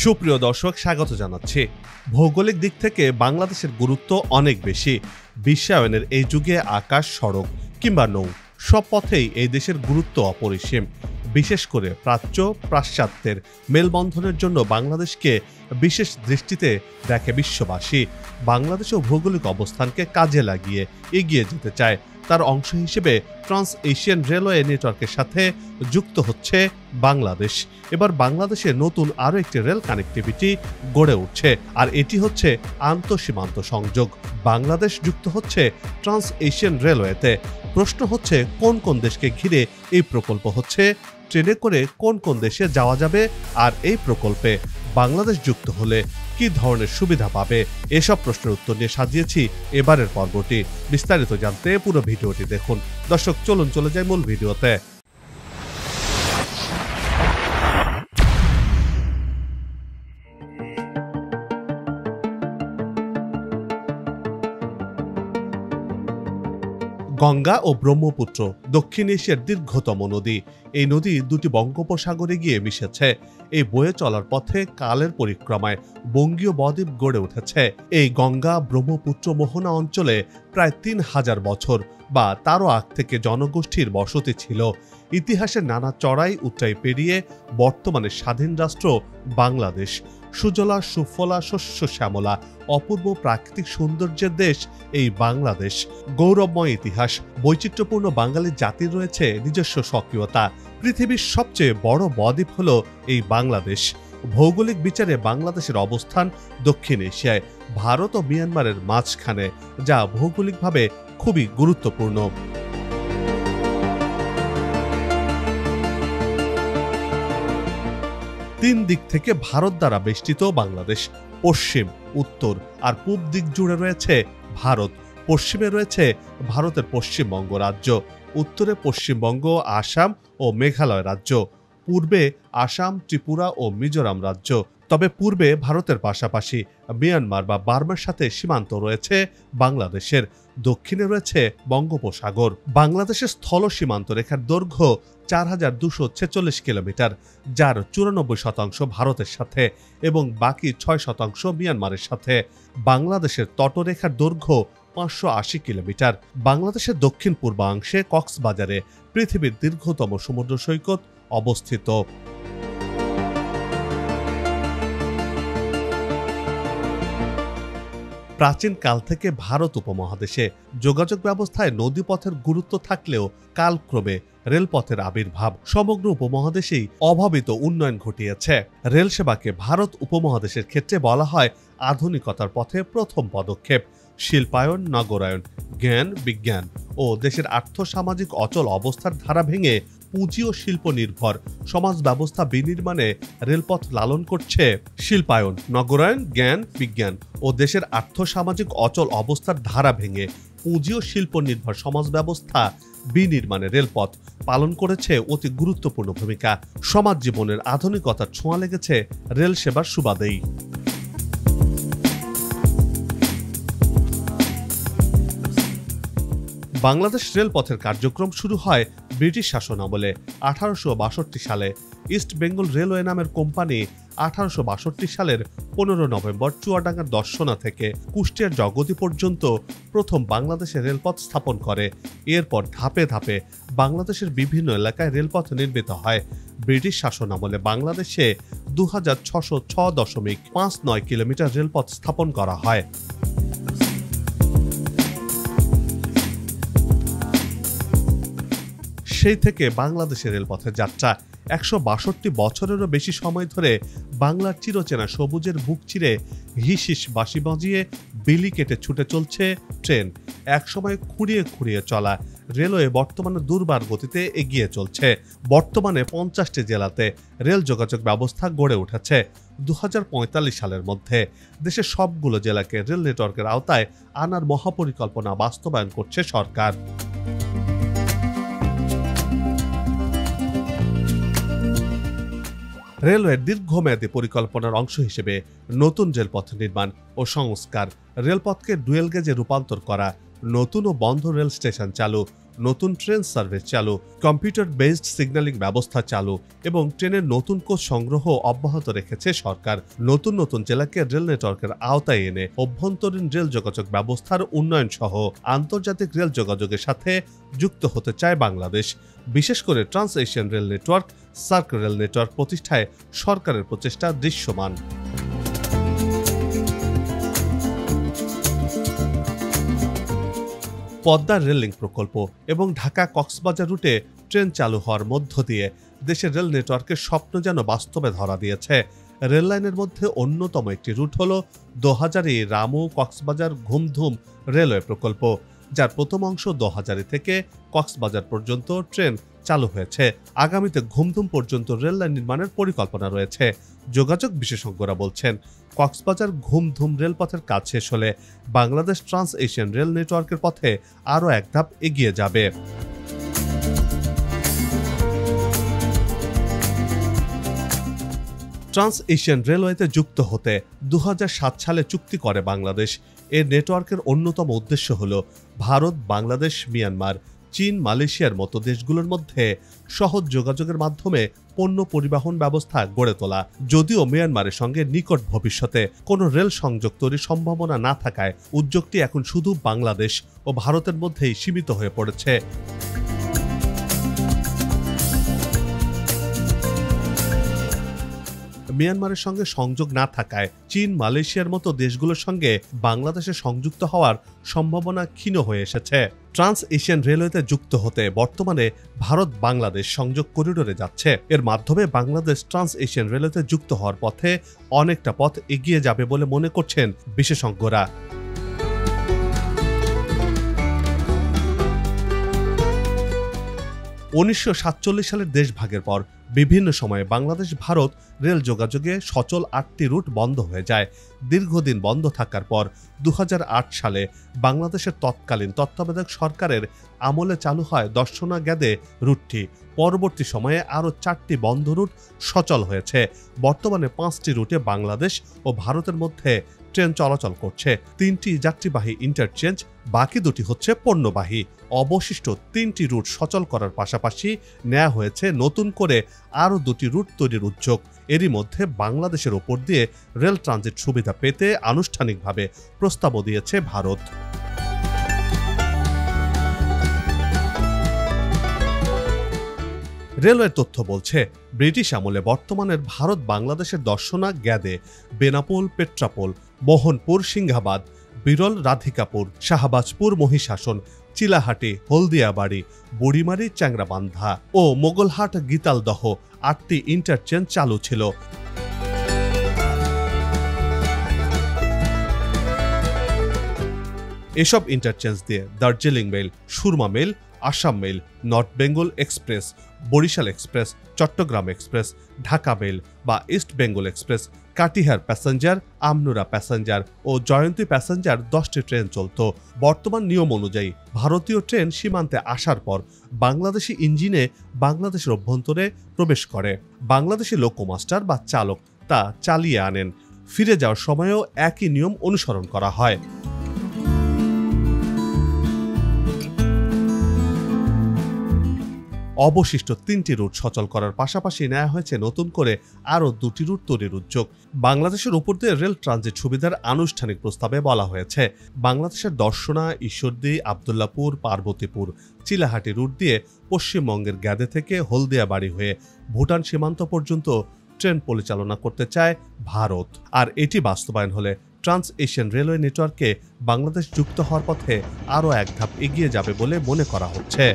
সুপ্রিয় দর্শক, স্বাগত জানাচ্ছি। ভৌগোলিক দিক থেকে বাংলাদেশের গুরুত্ব অনেক বেশি। বিশ্বায়নের এই যুগে আকাশ, সড়ক কিংবা নৌ সব পথেই এই দেশের গুরুত্ব অপরিসীম। বিশেষ করে প্রাচ্য পাশ্চাত্যের মেলবন্ধনের জন্য বাংলাদেশকে বিশেষ দৃষ্টিতে দেখে বিশ্ববাসী। বাংলাদেশও ভৌগোলিক অবস্থানকে কাজে লাগিয়ে এগিয়ে যেতে চায়। তার অংশ হিসেবে ট্রান্স এশিয়ান রেলওয়ে নেটওয়ার্কের সাথে যুক্ত হচ্ছে বাংলাদেশ। এবার বাংলাদেশে নতুন আরও একটি রেল কানেক্টিভিটি গড়ে উঠছে, আর এটি হচ্ছে আন্তঃসীমান্ত সংযোগ। বাংলাদেশ যুক্ত হচ্ছে ট্রান্স এশিয়ান রেলওয়েতে। প্রশ্ন হচ্ছে, কোন কোন দেশকে ঘিরে এই প্রকল্প হচ্ছে, ট্রেনে করে কোন কোন দেশে যাওয়া যাবে, আর এই প্রকল্পে বাংলাদেশ যুক্ত হলে কি ধরনের সুবিধা পাবে? এসব প্রশ্নের উত্তর নিয়ে সাজিয়েছি এবারের পর্বটি। বিস্তারিত জানতে পুরো ভিডিওটি দেখুন। দর্শক, চলুন চলে যাই মূল ভিডিওতে। গঙ্গা ও ব্রহ্মপুত্র দক্ষিণ এশিয়ার দীর্ঘতম নদী। এই নদী দুটি বঙ্গোপসাগরে গিয়ে মিশেছে। এই বয়ে চলার পথে কালের পরিক্রমায় বঙ্গীয় বদ্বীপ গড়ে উঠেছে। এই গঙ্গা ব্রহ্মপুত্র মোহনা অঞ্চলে প্রায় ৩,০০০ বছর বা তারও আগ থেকে জনগোষ্ঠীর বসতি ছিল। ইতিহাসের নানা চড়াই উচ্চাই পেরিয়ে বর্তমানে স্বাধীন রাষ্ট্র বাংলাদেশ। সুজলা সুফলা শস্য শ্যামলা অপূর্ব প্রাকৃতিক সৌন্দর্যের দেশ এই বাংলাদেশ। গৌরবময় ইতিহাস, বৈচিত্র্যপূর্ণ বাঙালি জাতির রয়েছে নিজস্ব স্বকীয়তা। পৃথিবীর সবচেয়ে বড় বদ্বীপ হল এই বাংলাদেশ। ভৌগোলিক বিচারে বাংলাদেশের অবস্থান দক্ষিণ এশিয়ায়, ভারত ও মিয়ানমারের মাঝখানে, যা ভৌগোলিকভাবে খুবই গুরুত্বপূর্ণ। তিন দিক থেকে ভারত দ্বারা বেষ্টিত বাংলাদেশ। পশ্চিম, উত্তর আর পূব দিক জুড়ে রয়েছে ভারত। পশ্চিমে রয়েছে ভারতের পশ্চিমবঙ্গ রাজ্য, উত্তরে পশ্চিমবঙ্গ, আসাম ও মেঘালয় রাজ্য, পূর্বে আসাম, ত্রিপুরা ও মিজোরাম রাজ্য। তবে পূর্বে ভারতের পাশাপাশি মিয়ানমার বা বার্মার সাথে সীমান্ত রয়েছে বাংলাদেশের। দক্ষিণে রয়েছে বঙ্গোপসাগর। বাংলাদেশের স্থল সীমান্ত রেখার দৈর্ঘ্য ৪,২৪৬ কিলোমিটার, যার ৯৪% ভারতের সাথে এবং বাকি ৬% মিয়ানমারের সাথে। বাংলাদেশের তটরেখার দৈর্ঘ্য ৫৮০ কিলোমিটার। বাংলাদেশের দক্ষিণ পূর্বাংশে কক্সবাজারে পৃথিবীর দীর্ঘতম সমুদ্র সৈকত অবস্থিত। প্রাচীন কাল থেকে ভারত উপমহাদেশে যোগাযোগ ব্যবস্থায় নদীপথের গুরুত্ব থাকলেও কালক্রমে রেলপথের আবির্ভাব সমগ্র উপমহাদেশেই অভাবিত উন্নয়ন ঘটিয়েছে। রেল সেবাকে ভারত উপমহাদেশের ক্ষেত্রে বলা হয় আধুনিকতার পথে প্রথম পদক্ষেপ। শিল্পায়ন, নগরায়ন, জ্ঞান বিজ্ঞান ও দেশের আর্থসামাজিক অচল অবস্থার ধারা ভেঙে পুঁজি ও শিল্প নির্ভর সমাজ ব্যবস্থা বিনির্মাণে রেলপথ লালন করছে। শিল্পায়ন, নগরায়ন, জ্ঞান বিজ্ঞান ও দেশের আর্থসামাজিক অচল অবস্থার ধারা ভেঙে পুঁজি ও শিল্প নির্ভর সমাজ ব্যবস্থা বিনির্মাণে রেলপথ পালন করেছে অতি গুরুত্বপূর্ণ ভূমিকা। সমাজ জীবনের আধুনিকতার ছোঁয়া লেগেছে রেল সেবার সুবাদেই। বাংলাদেশ রেলপথের কার্যক্রম শুরু হয় ব্রিটিশ শাসন আমলে 1862 সালে। ইস্ট বেঙ্গল রেলওয়ে নামের কোম্পানি 1862 সালের 15 নভেম্বর চুয়াডাঙ্গার দর্শনা থেকে কুষ্টিয়ার জগতী পর্যন্ত প্রথম বাংলাদেশে রেলপথ স্থাপন করে। এরপর ধাপে ধাপে বাংলাদেশের বিভিন্ন এলাকায় রেলপথ নির্মিত হয়। ব্রিটিশ শাসন আমলে বাংলাদেশে 2606.59 কিলোমিটার রেলপথ স্থাপন করা হয়। সেই থেকে বাংলাদেশের রেলপথের যাত্রা 162 বছরেরও বেশি সময় ধরে বাংলার চিরচেনা সবুজের বুক চিরে হিস হিস বাঁশি বাজিয়ে বিলি কেটে ছুটে চলছে ট্রেন। একসময় খুঁড়িয়ে খুঁড়িয়ে চলা রেলওয়ে বর্তমানে দুর্বার গতিতে এগিয়ে চলছে। বর্তমানে 50টি জেলাতে রেল যোগাযোগ ব্যবস্থা গড়ে উঠেছে। 2045 সালের মধ্যে দেশের সবগুলো জেলাকে রেল নেটওয়ার্কের আওতায় আনার মহাপরিকল্পনা বাস্তবায়ন করছে সরকার। রেলওয়ের দীর্ঘমেয়াদী পরিকল্পনার অংশ হিসেবে নতুন রেলপথ নির্মাণ ও সংস্কার, রেলপথকে ডুয়েল গেজে রূপান্তর করা, নতুন ও বন্ধ রেল স্টেশন চালু, নতুন ট্রেন সার্ভিস চালু, কম্পিউটার বেসড সিগন্যালিং ব্যবস্থা চালু এবং ট্রেনের নতুন কোচ সংগ্রহ অব্যাহত রেখেছে সরকার। নতুন নতুন জেলাকে রেল নেটওয়ার্কের আওতায় এনে অভ্যন্তরীণ রেল যোগাযোগ ব্যবস্থার উন্নয়ন সহ আন্তর্জাতিক রেল যোগাযোগের সাথে যুক্ত হতে চায় বাংলাদেশ। বিশেষ করে trans Asian rail network, SAARC rail network প্রতিষ্ঠায় সরকারের প্রচেষ্টা দৃশ্যমান। পদ্মা রেল লিঙ্ক প্রকল্প এবং ঢাকা কক্সবাজার রুটে ট্রেন চালু হওয়ার মধ্য দিয়ে দেশের রেল নেটওয়ার্কের স্বপ্ন যেন বাস্তবে ধরা দিয়েছে। রেল লাইনের মধ্যে অন্যতম একটি রুট হল দোহাজারী রামু কক্সবাজার ঘুমধুম রেলওয়ে প্রকল্প, যার প্রথম অংশ দোহাজারী থেকে কক্সবাজার পর্যন্ত ট্রেন চালু হয়েছে। আগামীতে ঘুমধুম পর্যন্ত রেল লাইন নির্মাণের পরিকল্পনা রয়েছে। যোগাযোগ বিশেষজ্ঞরা বলছেন, কক্সবাজার ঘুমধুম রেলপথের কাজ শেষ হলে বাংলাদেশ ট্রান্স এশিয়ান রেল নেটওয়ার্কের পথে আরও এক ধাপ এগিয়ে যাবে। ট্রান্স এশিয়ান রেলওয়েতে যুক্ত হতে 2007 সালে চুক্তি করে বাংলাদেশ। এর নেটওয়ার্কের অন্যতম উদ্দেশ্য হল ভারত, বাংলাদেশ, মিয়ানমার, চীন, মালয়েশিয়ার মতো দেশগুলোর মধ্যে সহজ যোগাযোগের মাধ্যমে পণ্য পরিবহন ব্যবস্থা গড়ে তোলা। যদিও মিয়ানমারের সঙ্গে নিকট ভবিষ্যতে কোনো রেল সংযোগ তৈরির সম্ভাবনা না থাকায় উদ্যোগটি এখন শুধু বাংলাদেশ ও ভারতের মধ্যেই সীমিত হয়ে পড়েছে। মিয়ানমারের সঙ্গে সংযোগ না থাকায় চীন, মালয়েশিয়ার মতো দেশগুলোর সঙ্গে বাংলাদেশে সংযুক্ত হওয়ার সম্ভাবনা ক্ষীণ হয়ে এসেছে। ট্রান্স এশিয়ান রেলওয়েতে যুক্ত হতে বর্তমানে ভারত বাংলাদেশ সংযোগ করিডোরে যাচ্ছে। এর মাধ্যমে বাংলাদেশ ট্রান্স এশিয়ান রেলওয়েতে যুক্ত হওয়ার পথে অনেকটা পথ এগিয়ে যাবে বলে মনে করছেন বিশেষজ্ঞরা। 1947 সালের দেশভাগের পর বিভিন্ন সময়ে বাংলাদেশ ভারত রেল যোগাযোগে সচল 8টি রুট বন্ধ হয়ে যায়। দীর্ঘদিন বন্ধ থাকার পর 2008 সালে বাংলাদেশের তৎকালীন তত্ত্বাবধায়ক সরকারের আমলে চালু হয় দর্শনা গ্যাদে রুটটি। পরবর্তী সময়ে আরও 4টি বন্ধ রুট সচল হয়েছে। বর্তমানে 5টি রুটে বাংলাদেশ ও ভারতের মধ্যে ট্রেন চলাচল করছে। 3টি যাত্রীবাহী ইন্টারচেঞ্জ, বাকি 2টি হচ্ছে পণ্যবাহী। অবশিষ্ট 3টি রুট সচল করার পাশাপাশি নেওয়া হয়েছে নতুন করে আরও 2টি রুট তৈরির উদ্যোগ। এরই মধ্যে বাংলাদেশের ওপর দিয়ে রেল ট্রানজিট সুবিধা পেতে আনুষ্ঠানিকভাবে প্রস্তাবও দিয়েছে ভারত। রেলওয়ের তথ্য বলছে, ব্রিটিশ আমলে বর্তমানের ভারত বাংলাদেশের দর্শনা গ্যাদে, বেনাপোল পেট্রাপোল, মোহনপুর সিংহাবাদ, বিরল রাধিকাপুর, শাহবাজপুর মহিষাসন, চিলাহাটি, হলদিয়াবাড়ি, বুড়িমারি চ্যাংরাবান্ধা ও মোগলহাট গীতালদহ 8টি ইন্টারচেঞ্জ চালু ছিল। এসব ইন্টারচেঞ্জ দিয়ে Darjeeling mail, Surma mail, Assam mail, north Bengal express, Barisal express, Chattogram express, Dhaka mail বা east Bengal express, Katihar passenger, Amnura passenger ও জয়ন্তী প্যাসেঞ্জার 10টি ট্রেন চলত। বর্তমান নিয়ম অনুযায়ী ভারতীয় ট্রেন সীমান্তে আসার পর বাংলাদেশি ইঞ্জিনে বাংলাদেশের অভ্যন্তরে প্রবেশ করে। বাংলাদেশি লোকোমাস্টার বা চালক তা চালিয়ে আনেন। ফিরে যাওয়ার সময়ও একই নিয়ম অনুসরণ করা হয়। অবশিষ্ট 3টি রুট সচল করার পাশাপাশি নেওয়া হয়েছে নতুন করে আরও 2টি রুট তৈরির উদ্যোগ। বাংলাদেশের উপর দিয়ে রেল ট্রানজিট সুবিধার আনুষ্ঠানিক প্রস্তাবে বলা হয়েছে, বাংলাদেশের দর্শনা, ঈশ্বরদী, আবদুল্লাপুর, পার্বতীপুর, চিলাহাটি রুট দিয়ে পশ্চিমবঙ্গের গ্যাদে থেকে হলদিয়াবাড়ি হয়ে ভুটান সীমান্ত পর্যন্ত ট্রেন পরিচালনা করতে চায় ভারত। আর এটি বাস্তবায়ন হলে ট্রান্স এশিয়ান রেলওয়ে নেটওয়ার্কে বাংলাদেশ যুক্ত হওয়ার পথে আরও এক ধাপ এগিয়ে যাবে বলে মনে করা হচ্ছে।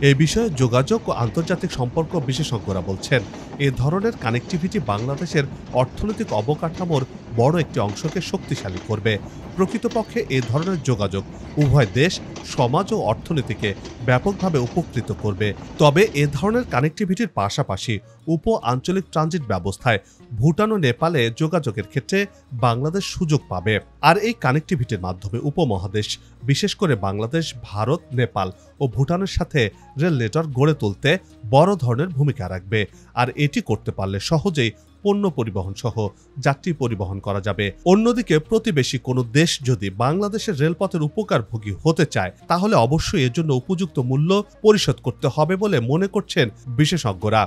এই বিষয়ে যোগাযোগ ও আন্তর্জাতিক সম্পর্ক বিশেষজ্ঞরা বলছেন, এ ধরনের কানেক্টিভিটি বাংলাদেশের অর্থনৈতিক অবকাঠামোর বড় একটি অংশকে শক্তিশালী করবে। প্রকৃতপক্ষে এ ধরনের যোগাযোগ উভয় দেশ, সমাজ ও অর্থনীতিকে ব্যাপকভাবে উপকৃত করবে। তবে এ ধরনের কানেক্টিভিটির পাশাপাশি উপ আঞ্চলিক ট্রানজিট ব্যবস্থায় ভুটান ও নেপালে যোগাযোগের ক্ষেত্রে বাংলাদেশ সুযোগ পাবে। আর এই কানেক্টিভিটির মাধ্যমে উপমহাদেশ, বিশেষ করে বাংলাদেশ, ভারত, নেপাল ও ভুটানের সাথে রেল নেটওয়ার্ক গড়ে তুলতে বড় ধরনের ভূমিকা রাখবে। আর এটি করতে পারলে সহজেই পণ্য পরিবহন সহ যাত্রী পরিবহন করা যাবে। অন্যদিকে প্রতিবেশী কোনো দেশ যদি বাংলাদেশের রেলপথের উপকারভোগী হতে চায় তাহলে অবশ্যই এর জন্য উপযুক্ত মূল্য পরিশোধ করতে হবে বলে মনে করছেন বিশেষজ্ঞরা।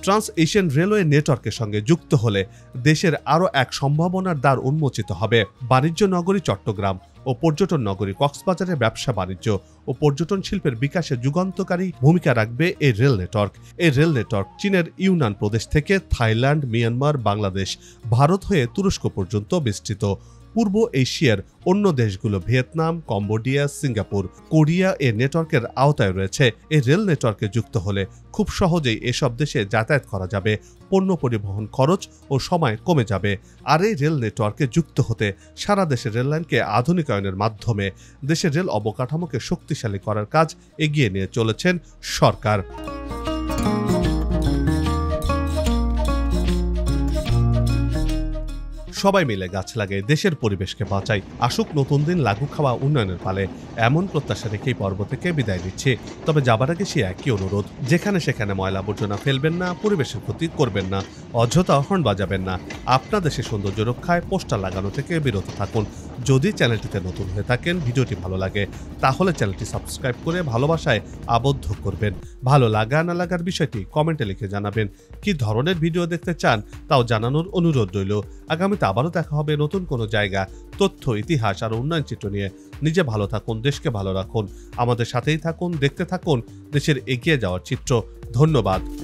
ট্রান্স এশিয়ান রেলওয়ে নেটওয়ার্কের সঙ্গে যুক্ত হলে দেশের আরও এক সম্ভাবনার দ্বার উন্মোচিত হবে। বাণিজ্য নগরী চট্টগ্রাম ও পর্যটন নগরী কক্সবাজারের ব্যবসা বাণিজ্য ও পর্যটন শিল্পের বিকাশে যুগান্তকারী ভূমিকা রাখবে এই রেল নেটওয়ার্ক। এই রেল নেটওয়ার্ক চীনের ইউনান প্রদেশ থেকে থাইল্যান্ড, মিয়ানমার, বাংলাদেশ, ভারত হয়ে তুরস্ক পর্যন্ত বিস্তৃত। পূর্ব এশিয়ার অন্য দেশগুলো ভিয়েতনাম, কম্বোডিয়া, সিঙ্গাপুর, কোরিয়া এ নেটওয়ার্কের আওতায় রয়েছে। এই রেল নেটওয়ার্কে যুক্ত হলে খুব সহজেই এসব দেশে যাতায়াত করা যাবে, পণ্য পরিবহন খরচ ও সময় কমে যাবে। আর এই রেল নেটওয়ার্কে যুক্ত হতে সারা দেশের রেললাইনকে আধুনিকায়নের মাধ্যমে দেশের রেল অবকাঠামোকে শক্তিশালী করার কাজ এগিয়ে নিয়ে চলেছেন সরকার। সবাই মিলে গাছ লাগাই, দেশের পরিবেশকে বাঁচাই। আসুক নতুন দিন, লাগু খাওয়া উন্নয়নের পালে, এমন প্রত্যাশা রেখেই পর্ব থেকে বিদায় নিচ্ছি। তবে যাবার আগে সে একই অনুরোধ, যেখানে সেখানে ময়লা আবর্জনা ফেলবেন না, পরিবেশের ক্ষতি করবেন না, অযথা হর্ন বাজাবেন না। আপনার দেশের সৌন্দর্য রক্ষায় পোস্টার লাগানো থেকে বিরত থাকুন। যদি চ্যানেলটিতে নতুন হয়ে থাকেন, ভিডিওটি ভালো লাগে তাহলে চ্যানেলটি সাবস্ক্রাইব করে ভালোবাসায় আবদ্ধ করবেন। ভালো লাগা না লাগার বিষয়টি কমেন্টে লিখে জানাবেন। কি ধরনের ভিডিও দেখতে চান তাও জানানোর অনুরোধ রইল। আগামীতে আবারও দেখা হবে নতুন কোনো জায়গা, তথ্য, ইতিহাস আর উন্নয়ন চিত্র নিয়ে। নিজে ভালো থাকুন, দেশকে ভালো রাখুন, আমাদের সাথেই থাকুন, দেখতে থাকুন দেশের এগিয়ে যাওয়ার চিত্র। ধন্যবাদ।